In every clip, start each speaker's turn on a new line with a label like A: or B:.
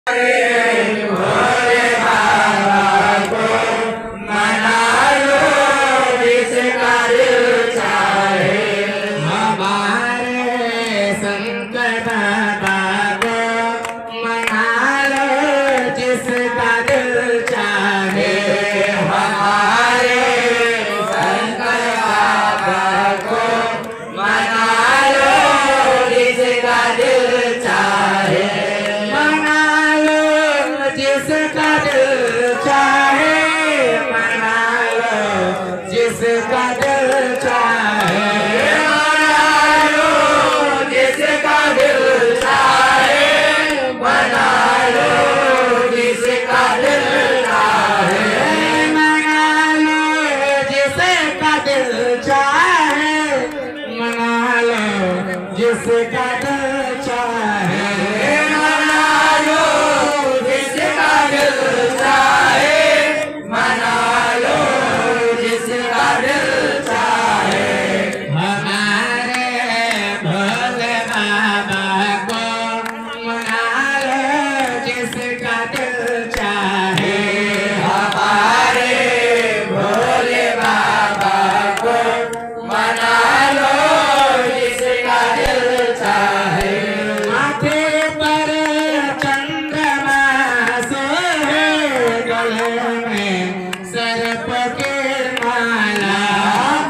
A: भोले बाबा को मना लो जिसका दिल चाहे। हमारे शंकर बाबा को मना लो जिसका दिल चाहे। हमारे शंकर बाबा को मना लो जिसका दिल चाहे। मना लो जिसका दिल चाहे। मना लो जिसका दिल चाहे। मना लो जिसका दिल चाहे। मना लो जिसका दिल चाहे। मना लो जिसका दिल चाहे। मना लो जिसका दिल चाहे। मना लो जिसका दिल चाहे। मना लो जिसका दिल चाहे। हमारे भोले बाबा को मना लो जिसका दिल चाहे। हमारे भोले बाबा को मना लो जिसका दिल चाहे। माथे पर चंद्रमा सोहे। गले में सर्प की माला।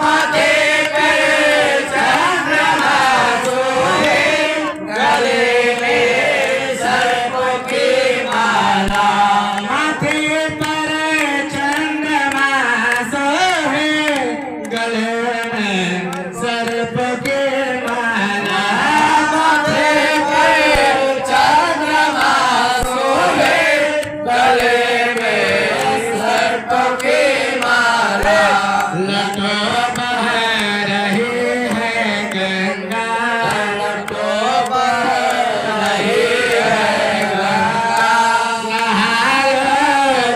A: माथे पर चंद्रमा सोहे। गले में सर्प की माला। माथे पर चंद्रमा सोहे। गले में सर्प की माला। माथे पर चंद्रमा सोहे। गले में सर्प की माला। लटो बह रही है गंगा। लटो बह रही है गंगा। नहा लो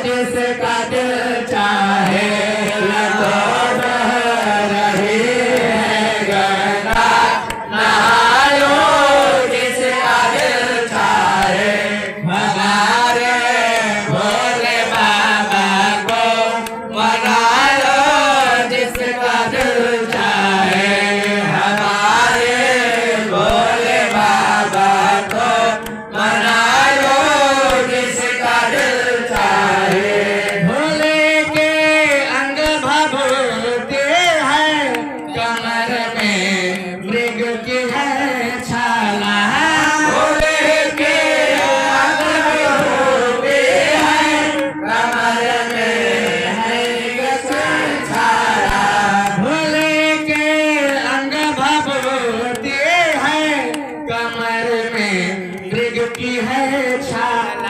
A: जिसका दिल चाहे। लटो बह रही है गंगा। नहा लो जिसका दिल चाहे। हमारे भोले बाबा को मना लो जिसका दिल चाहे। हमारे भोले बाबा को मना लो जिसका दिल चाहे। भोले के अंग भभूति है। कमर में मृग की है छाला। भोले के अंग भभूति है। कमर में है मृग की छाला। भोले के अंग भभूति है। कमर में मृग की है छाला।